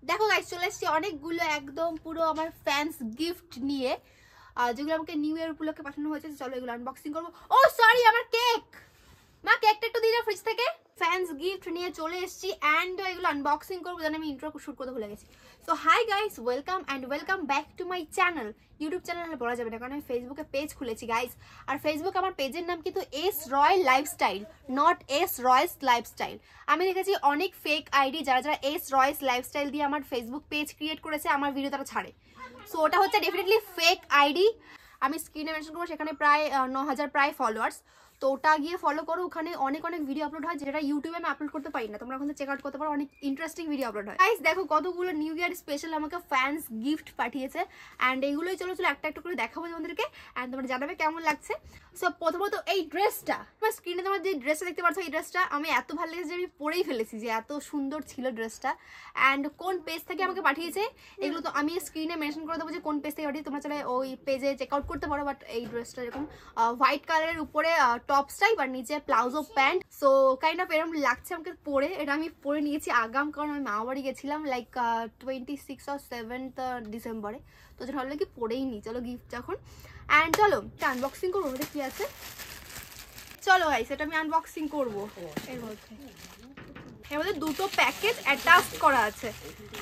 দেখো গাইস চলে এসেছি অনেকগুলো একদম পুরো আমার ফ্যান্স গিফট নিয়ে, যেগুলো আমাকে নিউ ইয়ার উপলক্ষে পাঠানো হয়েছে। চলো এগুলো আনবক্সিং করবো। ও সরি, আমার কেক, মা কেকটা একটু দিয়ে দাও ফ্রিজ থেকে। ফ্যান্স গিফট নিয়ে চলে এসেছি অ্যান্ড এগুলো আনবক্সিং করবো, জানি আমি ইন্ট্রো শুট করতে ভুলে গেছি। So hi guys, welcome and welcome back to my channel. YouTube চ্যানেলে বলা যাবে না, কারণ আমি ফেসবুকে পেজ খুলেছি গাইস। আর ফেসবুক আমার পেজের নাম কিন্তু S royal lifestyle, not S Royce lifestyle. আমি দেখেছি অনেক ফেক আইডি যারা যারা এস রয়েস লাইফস্টাইল দিয়ে আমার ফেসবুক পেজ ক্রিয়েট করেছে, আমার ভিডিও তারা ছাড়ে। সো ওটা হচ্ছে ডেফিনেটলি ফেক আইডি। আমি স্ক্রিনে মেনশন করবো, সেখানে প্রায় 9000 প্রায় ফলোয়ার্স। তো ওটা গিয়ে ফলো করো, ওখানে অনেক অনেক ভিডিও আপলোড হয় যেটা ইউটিউবে আমি আপলোড করতে পারি না। তোমরা ওখানে চেক আউট করতে পারো, অনেক ইন্টারেস্টিং ভিডিও আপলোড হয়। গাইস দেখো কতগুলো নিউ ইয়ার স্পেশাল আমাকে ফ্যান্স গিফট পাঠিয়েছে অ্যান্ড এইগুলোই চলো একটা একটা করে দেখাবো তোমাদেরকে অ্যান্ড তোমরা জানাবে কেমন লাগছে। সো প্রথমত এই ড্রেসটা, তোমার স্ক্রিনে তোমার যে ড্রেসটা দেখতে পাচ্ছ, এই ড্রেসটা আমি এত ভালো লেগেছে যে আমি পরেই ফেলেছি, যে এত সুন্দর ছিল ড্রেসটা। অ্যান্ড কোন পেজ থেকে আমাকে পাঠিয়েছে এগুলো তো আমি স্ক্রিনে মেনশন করে দেবো যে কোন পেজ থেকে পাঠিয়েছে, তোমরা চলে ওই পেজে চেক আউট করতে পারো। বাট এই ড্রেসটা এরকম হোয়াইট কালারের উপরে টপস টাইপ আর নিচে palazzo pant. So kind of এরকম লাগছে আমাকে পরে। এটা আমি পরে নিয়েছি আগাম, কারণ আমি মামা বাড়ি গেছিলাম লাইক 26 or 7th ডিসেম্বরে। তো যেটা ভালো লাগে পরেই নি, চলো গিফট যখন। অ্যান্ড চলো আনবক্সিং করবো, ওটা কি আছে চলো গাইস, এটা আমি আনবক্সিং করবো। এর মধ্যে দুটো প্যাকেট অ্যাটাচ করা আছে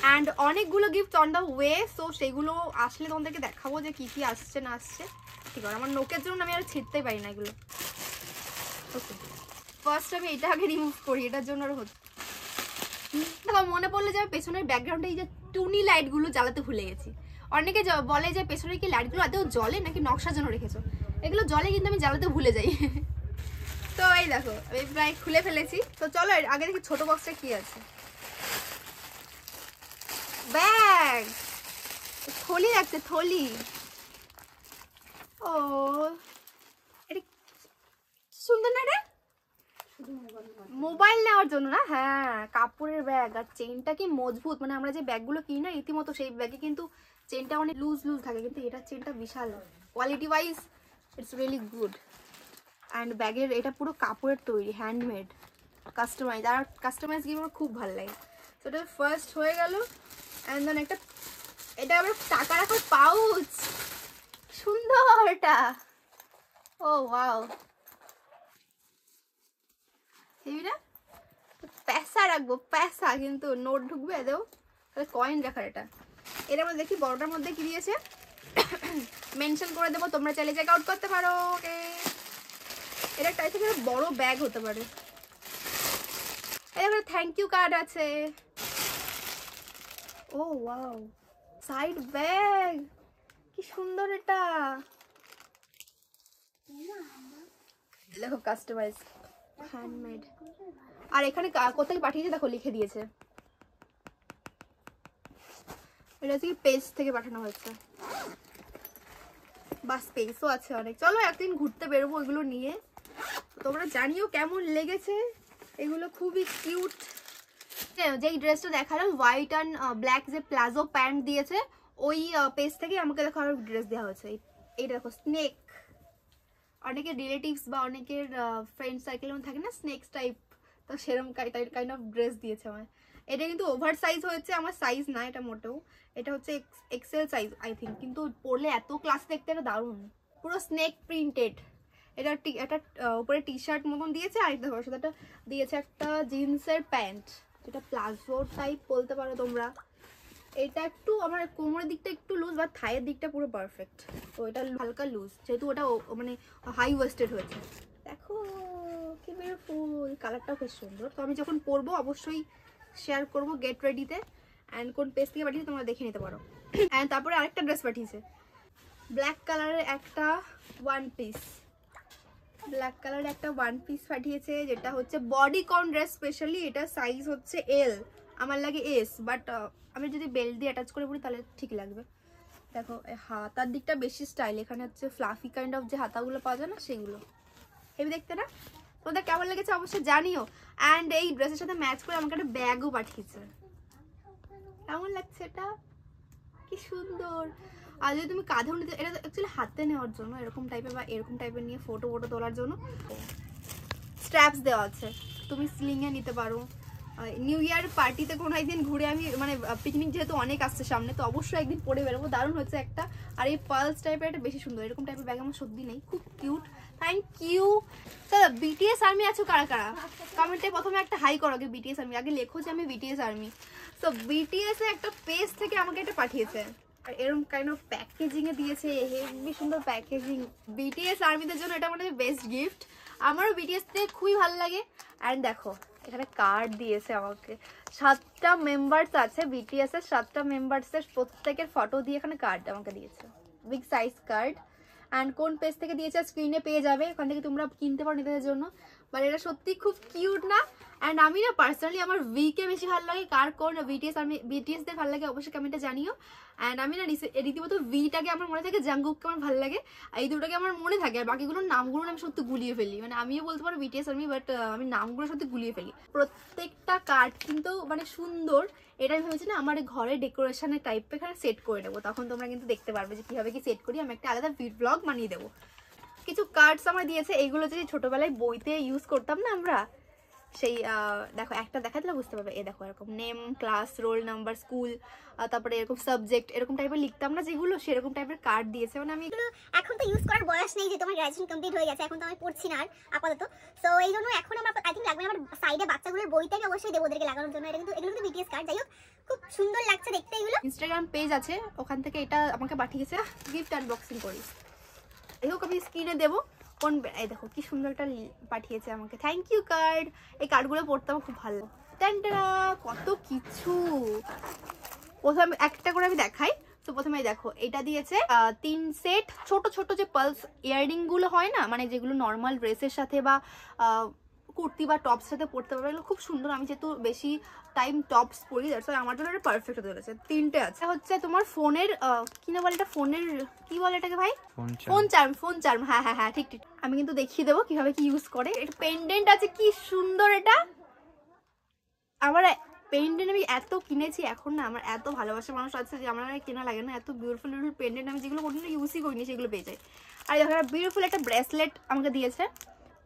অ্যান্ড অনেকগুলো gift on the way. So সেগুলো আসলে তোমাদেরকে দেখাবো যে কি কি আসছে না আসছে। ঠিক আছে, আমার নোকের জন্য আমি আর ছিঁড়তেই পারি না এগুলো। ওকে, ফার্স্ট আমি এটা আগে রিমুভ করি, এটার জন্য আর হচ্ছে মনে পড়লে যে পেছনের ব্যাকগ্রাউন্ডে এই যে টুনি লাইটগুলো জ্বালাতে ভুলে গেছি। অনেকে বলে যে পেছনের কি লাইটগুলো আদৌ জ্বলে নাকি নকশার জন্য রেখেছো, এগুলো জ্বলে কিন্তু আমি জ্বালাতে ভুলে যাই। তো এই দেখো আমি প্রায় খুলে ফেলেছি। তো চলো আগে দেখি ছোট বক্সটা কি আছে। ব্যাগ, থলি রাখছে, থলি। ও এটা সুন্দর না রে, মোবাইল নেওয়ার জন্য না? হ্যাঁ, কাপড়ের ব্যাগ। আর চেনটা কি মজবুত, মানে আমরা যে ব্যাগগুলো কিনি না রীতিমতো, সেই ব্যাগে কিন্তু চেনটা অনেক লুজ লুজ থাকে, কিন্তু এটার চেনটা বিশাল, quality wise it's really good. And ব্যাগের এটা পুরো কাপড়ের তৈরি, হ্যান্ডমেড, কাস্টমাইজ। আর কাস্টমাইজ গিয়ে আমার খুব ভালো লাগে। তো এটা ফার্স্ট হয়ে গেল। অ্যান্ড দেন একটা, এটা আবার টাকা রাখার পাউচ, সুন্দর এটা। ও ওয়াও, হেবিটা পয়সা রাখবো, পয়সা কিন্তু নোট ঢুকবে দেও, তাহলে কয়েন রাখার। এটা এর মধ্যে দেখি বড়টার মধ্যে কি দিয়েছে, মেনশন করে দেবো, তোমরা চাইলে চেক আউট করতে পারো। ওকে, এটা একটা থেকে বড় ব্যাগ হতে পারে। এটা থ্যাংক ইউ কার্ড আছে। ও ওয়াও, সাইড ব্যাগ, কি সুন্দর এটা। দেখো কাস্টমাইজ, হ্যান্ডমেড। আর এখানে কোথায় পাঠিয়েছে দেখো, লিখে দিয়েছে এটা হচ্ছে পেজ থেকে পাঠানো হয়েছে। বাস পেজও আছে অনেক। চলো একদিন ঘুরতে বেরোবো এগুলো নিয়ে, তোমরা জানিও কেমন লেগেছে। এগুলো খুবই কিউট। যেই ড্রেসটা দেখালাম হোয়াইট অ্যান্ড ব্ল্যাক, যে প্লাজো প্যান্ট দিয়েছে, ওই পেজ থেকে আমাকে দেখো আরো ড্রেস দেওয়া হয়েছে। এইটা দেখো স্নেক, অনেকের রিলেটিভস বা অনেকের ফ্রেন্ড সার্কেলের থাকে না স্নেক্স টাইপ, তো সেরকম কাইন্ড অফ ড্রেস দিয়েছে আমার। এটা কিন্তু ওভার সাইজ হয়েছে, আমার সাইজ না এটা মোটেও। এটা হচ্ছে এক্সেল সাইজ আই থিঙ্ক, কিন্তু পরলে এত ক্লাস দেখতে এটা দারুণ, পুরো স্নেক প্রিন্টেড। এটা একটা উপরে টি শার্ট মতন দিয়েছে, আর দেখো সাথে একটা দিয়েছে একটা জিন্সের প্যান্ট, যেটা প্লাজো টাইপ বলতে পারো তোমরা। এটা একটু আমার কোমরের দিকটা একটু লুজ, বা থাইয়ের দিকটা পুরো পারফেক্ট। তো এটা হালকা লুজ, যেহেতু ওটা মানে হাই ওয়েস্টেড হয়েছে। দেখো কি বিউটিফুল, কালারটাও বেশ সুন্দর। তো আমি যখন পরবো অবশ্যই শেয়ার করবো গেট রেডিতে। অ্যান্ড কোন পেজ থেকে পাঠিয়েছে তোমরা দেখে নিতে পারো। অ্যান্ড তারপরে আরেকটা ড্রেস পাঠিয়েছে, ব্ল্যাক কালারের একটা ওয়ান পিস, ব্ল্যাক কালারের একটা ওয়ান পিস পাঠিয়েছে, যেটা হচ্ছে বডি কন ড্রেস স্পেশালি। এটা সাইজ হচ্ছে এল, আমার লাগে এস, বাট আমি যদি বেল্ট দিয়ে অ্যাটাচ করে পড়ি তাহলে ঠিক লাগবে। দেখো হাতার দিকটা বেশি স্টাইল, এখানে হচ্ছে ফ্লাফি কাইন্ড অফ যে হাতাগুলো পাওয়া যায় না সেগুলো, হেবি দেখতে না? তোমাদের কেমন লেগেছে অবশ্যই জানিও। অ্যান্ড এই ড্রেসের সাথে ম্যাচ করে আমাকে একটা ব্যাগও পাঠিয়েছে। কেমন লাগছে এটা, কি সুন্দর। আর যদি তুমি কাঁধেও নিতে, এটা অ্যাকচুয়ালি হাতে নেওয়ার জন্য এরকম টাইপের, বা এরকম টাইপের নিয়ে ফটো তোলার জন্য স্ট্র্যাপস দেওয়া আছে, তুমি স্লিংয়ে নিতে পারো। নিউ ইয়ার পার্টিতে কোনো একদিন ঘুরে আমি মানে পিকনিক যেহেতু অনেক আসছে সামনে, তো অবশ্যই একদিন পরে বেরোবো। দারুণ হচ্ছে একটা। আর এই পার্লস টাইপের একটা বেশি সুন্দর, এরকম টাইপের ব্যাগ আমার সত্যি নেই, খুব কিউট। Thank you. চলো বিটিএস আর্মি আছো কারা কারা কমেন্টে প্রথমে একটা হাই করো আগে। বিটিএস আর্মি আগে লেখো যে আমি বিটিএস আর্মি। তো বিটিএস এর একটা পেজ থেকে আমাকে এটা পাঠিয়েছে, আর এরকম কাইন্ড অফ প্যাকেজিং এ দিয়েছে, হেভি সুন্দর প্যাকেজিং। বিটিএস আর্মিদের জন্য এটা মানে বেস্ট গিফট। আমারও বিটিএস তে খুবই ভালো লাগে। অ্যান্ড দেখো এখানে কার্ড দিয়েছে আমাকে, 7টা মেম্বার্স আছে বিটিএস এর, 7টা মেম্বার্সের প্রত্যেকের ফটো দিয়ে এখানে কার্ড আমাকে দিয়েছে, বিগ সাইজ কার্ড। অ্যান্ড কোন পেজ থেকে দিয়েছে স্ক্রিনে পেয়ে যাবে, ওখান থেকে তোমরা কিনতে পারো নিজেদের জন্য। বাট এটা সত্যি খুব কিউট না? অ্যান্ড আমি না পার্সোনালি আমার ভিকে বেশি ভালো লাগে, কার কোন বিটিএসদের ভালো লাগে অবশ্যই কমেন্টে জানিও। অ্যান্ড আমি না রীতিমতো ভিটাকে আমার মনে থাকে, জাঙ্গুককে আমার ভালো লাগে, এই দুটোকে আমার মনে থাকে। আর বাকিগুলোর নামগুলো আমি সত্যি গুলিয়ে ফেলি, মানে আমিও বলতে পারো বিটিএস আর্মি, বাট আমি নামগুলো সত্যি গুলিয়ে ফেলি। প্রত্যেকটা কার্ড কিন্তু মানে সুন্দর। এটা আমি ভেবেছি না আমার ঘরে ডেকোরেশনের টাইপ এখানে সেট করে নেবো, তখন তোমরা কিন্তু দেখতে পারবে যে কিভাবে কি সেট করি। আমি একটা আলাদা ব্লগ বানিয়ে দেবো। কিছু কার্ডস আমার দিয়েছে, এইগুলো যে ছোটবেলায় বইতে ইউজ করতাম না আমরা, সেই দেখো একটা দেখা দিলে বুঝতে পারবে। দেখো এরকম name, class, roll number, school, তারপরে এরকম সাবজেক্ট এরকম টাইপের লিখতাম না যেগুলো, সেরকম টাইপের কার্ড দিয়েছে। মানে আমি এখন তো ইউজ করার বয়স নেই, যে তোমার গ্র্যাজুয়েশন কমপ্লিট হয়ে গেছে, এখন তো আমি পড়ছি না আর আপাতত। সো এই জন্য এখন আমার আই থিঙ্ক লাগবে আমার সাইডে বাচ্চাগুলোর বইটাকে অবশ্যই দেবো ওদেরকে লাগানোর জন্য। এটা কিন্তু এগুলো কিন্তু বিটিএস কার্ড, যাই হোক খুব সুন্দর লাগছে দেখতে এগুলো। ইনস্টাগ্রাম পেজ আছে, ওখান থেকে এটা আমাকে পাঠিয়েছে। গিফট আনবক্সিং করি, এই হোক আমি স্ক্রিনে দেবো কোন। এই দেখো কি সুন্দর একটা পাঠিয়েছে আমাকে, থ্যাংক ইউ কার্ড। এই কার্ডগুলো পড়তে আমার খুব ভালো। কত কিছু, প্রথমে একটা করে আমি দেখাই। তো প্রথমে দেখো এটা দিয়েছে 3 সেট ছোট ছোট যে পালস ইয়াররিং গুলো হয় না, মানে যেগুলো নর্মাল ড্রেসের সাথে বা কুর্তি বা টপস সাথে পরতে পারবে, এগুলো খুব সুন্দর। আমি যেহেতু বেশি টাইম টপস পরি, দ্যাটস ওয়াই আমার জন্য এটা পারফেক্ট হতে চলেছে। 3টে আছে। হচ্ছে তোমার ফোনের কি না বলে এটা, ফোনের কি বলে এটাকে ভাই, ফোন চার্ম। হ্যাঁ হ্যাঁ হ্যাঁ ঠিক ঠিক। আমি কিন্তু দেখিয়ে দেবো কিভাবে কি ইউজ করে। এটা পেন্ডেন্ট আছে, কি সুন্দর এটা। আমার পেন্ডেন্ট আমি এত কিনেছি, এখন না আমার এত ভালোবাসার মানুষ আছে যে আমার কেনা লাগে না। এত বিউটিফুল পেন্ডেন্ট আমি যেগুলো কোনোদিনও ইউজই করিনি সেগুলো পেয়ে যাই। আর দেখো বিউটিফুল একটা ব্রেসলেট আমাকে দিয়েছে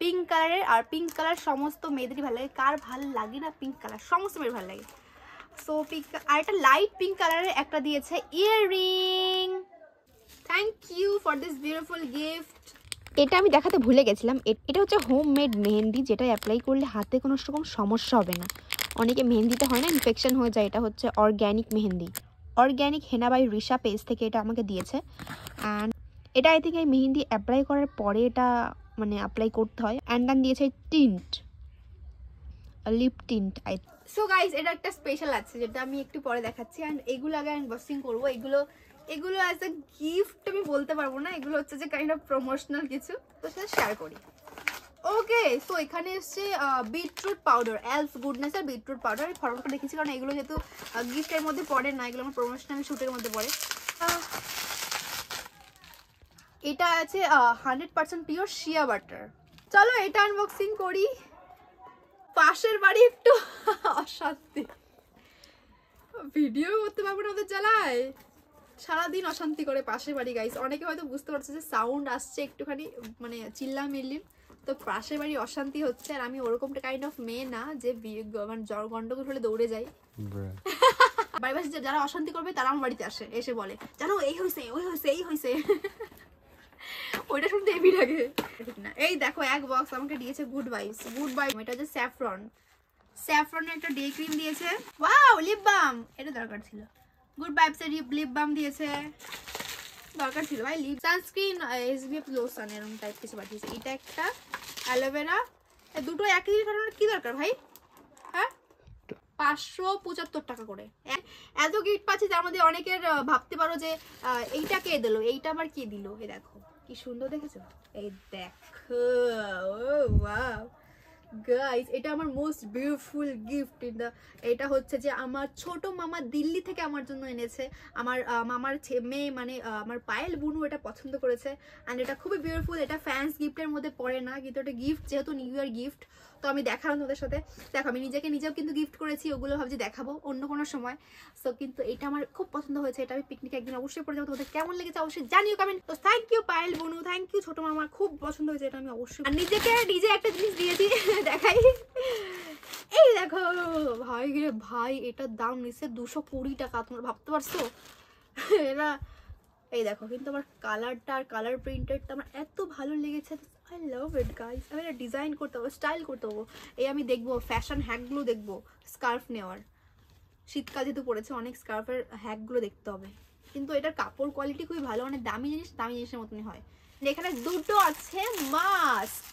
পিঙ্ক কালারের। আর পিঙ্ক কালার সমস্ত মেয়েদেরই ভালো লাগে, কার ভালো লাগে না পিঙ্ক কালার, সমস্ত মেয়ের ভালো লাগে। সো পিঙ্ক, আর একটা লাইট পিঙ্ক কালারের একটা দিয়েছে earring. Thank you for this beautiful gift. এটা আমি দেখাতে ভুলে গেছিলাম, এটা হচ্ছে হোমমেড মেহেন্দি, যেটা অ্যাপ্লাই করলে হাতে কোনো রকম সমস্যা হবে না। অনেকে মেহেন্দিতে হয় না ইনফেকশন হয়ে যায়, এটা হচ্ছে organic mehndi, organic henna by Risha page থেকে এটা আমাকে দিয়েছে। অ্যান্ড এটা আই থিঙ্ক এই মেহেন্দি অ্যাপ্লাই করার পরে এটা মানে অ্যাপ্লাই করতে হয়। অ্যান্ড দেন দিয়েছে tint, lip tint. So guys এটা একটা স্পেশাল আছে যেটা আমি একটু পরে দেখাচ্ছি। অ্যান্ড এগুলো আগে আনবক্সিং করবো। এগুলো অ্যাজ এ গিফট আমি বলতে পারবো না, এগুলো হচ্ছে যে কাইন্ড অফ প্রমোশনাল কিছু, তো সেটা শেয়ার করি। ওকে, সো এখানে এসছে বিটরুট পাউডার, এলফ গুডনেস আর বিটরুট পাউডার। ফটোটা দেখেছি কারণ এগুলো যেহেতু গিফটের মধ্যে পড়ে না, এগুলো আমার প্রমোশনাল শুটের মধ্যে পড়ে। এটা আছে 100% পিওর শিয়া বাটার। চলো এটা আনবক্সিং করি। পাশের বাড়ি একটু অশান্তি, ভিডিও করতে পারবো না ওদের জ্বালায়, সারাদিন অশান্তি করে পাশের বাড়ি। গাইস অনেকে হয়তো বুঝতে পারছে যে সাউন্ড আসছে একটুখানি, মানে চিল্লামিল্লির, তো পাশের বাড়ি অশান্তি হচ্ছে। আর আমি ওরকম কাইন্ড অফ মেয়ে না যে মানে গন্ডগোল হলে দৌড়ে যাই। বাড়ি পাশে যারা অশান্তি করবে তারা আমার বাড়িতে আসে, এসে বলে জানো এই হয়েছে ওই হয়েছে এই হয়েছে। ওইটা শুনতে হেভি লাগে, ঠিক না? এই দেখো এক বক্স আমাকে দিয়েছে গুড ভাইবস। এটা হচ্ছে স্যাফরনের একটা ডে ক্রিম দিয়েছে। ওয়াও, লিপ বাম, এটা দরকার ছিল। গুড ভাইবস এর লিপ বাম দিয়েছে, দরকার ছিল ভাই। লিপ সানস্ক্রিন, এসপিএফ লোশন এরকম টাইপ কিছু পাঠিয়েছে। এটা একটা অ্যালোভেরা, দুটো একই জিনিস পাঠানোর কি দরকার ভাই? হ্যাঁ, 575 টাকা করে এত গিফট পাচ্ছি। তার মধ্যে অনেকের ভাবতে পারো যে এইটা কে দিল, এইটা আবার কি দিল। এই দেখো কি সুন্দর, দেখেছো? এই দেখো, ওয়াও গাইস, এটা আমার most beautiful gift in the. এটা হচ্ছে যে আমার ছোট মামা দিল্লি থেকে আমার জন্য এনেছে। আমার মামার মেয়ে মানে আমার পায়েল বুনু এটা পছন্দ করেছে। অ্যান্ড এটা খুবই বিউটিফুল। এটা ফ্যান্স গিফটের মধ্যে পড়ে না, কিন্তু এটা গিফট, যেহেতু নিউ ইয়ার গিফট, তো আমি দেখালাম তোমাদের সাথে। দেখো আমি নিজেও কিন্তু গিফট করেছি, ওগুলো ভাবছি দেখাবো অন্য কোনো সময়। সো কিন্তু এটা আমার খুব পছন্দ হয়েছে, এটা আমি পিকনিকে একদিন অবশ্যই পরে যাবো। তোমাদের কেমন লেগেছে অবশ্যই জানিও কমেন্ট। তো থ্যাংক ইউ পায়েল বুনু, থ্যাংক ইউ ছোট মামা, খুব পছন্দ হয়েছে এটা আমি অবশ্যই। আর নিজে একটা জিনিস দিয়েছি দেখাই, এই দেখো ভাই রে ভাই, এটার দাম নিচ্ছে 220 টাকা, তোমরা ভাবতে পারছো? এরা এই দেখো, কিন্তু আমার কালারটা আর কালার প্রিন্টেডটা আমার এত ভালো লেগেছে। I love it guys. আমি এটা ডিজাইন করতে হবো, স্টাইল করতে হবো। এই আমি দেখবো ফ্যাশন হ্যাকগুলো দেখবো, স্কার্ফ নেওয়ার, শীতকাল যেহেতু পড়েছে অনেক স্কার্ফের হ্যাকগুলো দেখতে হবে। কিন্তু এটার কাপড় কোয়ালিটি খুবই ভালো, অনেক দামি জিনিস দামি জিনিসের মতনই হয়। এখানে দুটো আছে মাস্ক,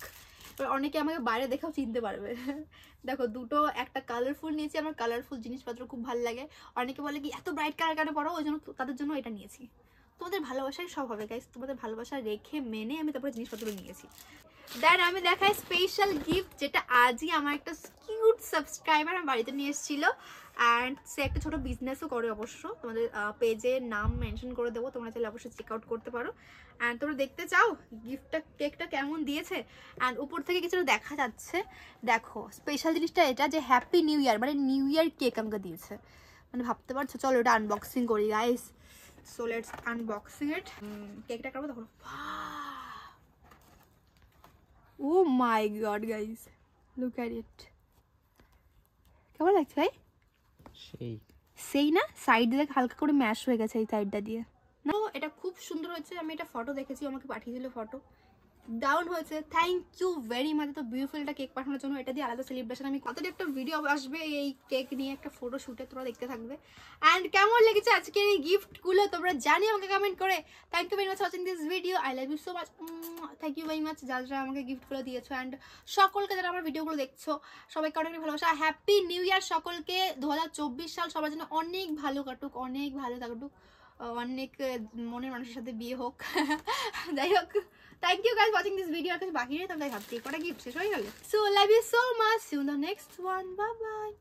অনেকে আমাকে বাইরে দেখেও চিনতে পারবে। দেখো দুটো, একটা কালারফুল নিয়েছি, আমার কালারফুল জিনিসপত্র খুব ভালো লাগে। অনেকে বলে কি এত ব্রাইট কালার কেন পরো, ওই জন্য তাদের জন্য এটা নিয়েছি। তোমাদের ভালোবাসায় সব হবে গাইস, তোমাদের ভালোবাসা রেখে মেনে আমি তারপরে জিনিসপত্র নিয়েছি। দেন আমি দেখাই স্পেশাল গিফট, যেটা আজই আমার একটা কিউট সাবস্ক্রাইবার আমার বাড়িতে নিয়ে এসেছিল। অ্যান্ড সে একটা ছোট বিজনেসও করে, অবশ্য তোমাদের পেজে নাম মেনশন করে দেবো, তোমরা চাইলে অবশ্যই চেক আউট করতে পারো। অ্যান্ড তোমরা দেখতে চাও গিফটটা, কেকটা কেমন দিয়েছে? অ্যান্ড উপর থেকে কিছুটা দেখা যাচ্ছে, দেখো স্পেশাল জিনিসটা এটা যে হ্যাপি নিউ ইয়ার, মানে নিউ ইয়ার কেক আমাকে দিয়েছে, মানে ভাবতে পারছো। চলো এটা আনবক্সিং করি guys, so let's unboxing it. কেকটা করবো তখন। Oh my god guys, look at it. কেমন লাগছে ভাই? সেই না, সাইড দিয়ে হালকা করে ম্যাশ হয়ে গেছে এই সাইডটা দিয়ে। না এটা খুব সুন্দর হয়েছে, আমি এটা ফটো দেখেছি, আমাকে পাঠিয়েছিল ফটো, ডাউন হয়েছে। থ্যাংক ইউ ভেরি মাচ তো বিউটিফুল একটা কেক পাঠানোর জন্য। এটা দিয়ে আলাদা সেলিব্রেশন, আমি কতটা একটা ভিডিও আসবে এই কেক নিয়ে, একটা ফটো শুটে, তোমরা দেখতে থাকবে। অ্যান্ড কেমন লেগেছে আজকের এই গিফটগুলো তোমরা জানিও আমাকে কমেন্ট করে। Thank you very much watching this video, I love you so much, thank you very much যারা আমাকে গিফটগুলো দিয়েছো। অ্যান্ড সকলকে যারা আমার ভিডিওগুলো দেখছো সবাইকে অনেক ভালোবাসা, হ্যাপি নিউ ইয়ার সকলকে। 2024 সাল সবার জন্য অনেক ভালো কাটুক, অনেক ভালো কাটুক, অনেক মনের মানুষের সাথে বিয়ে হোক। যাই হোক, thank you guys watching this video. আর কিছু বাকি নেই, তাই ভাবছি কটা গিফট শেষ হয়ে গেল। So love you so much, see you in the next one, bye bye.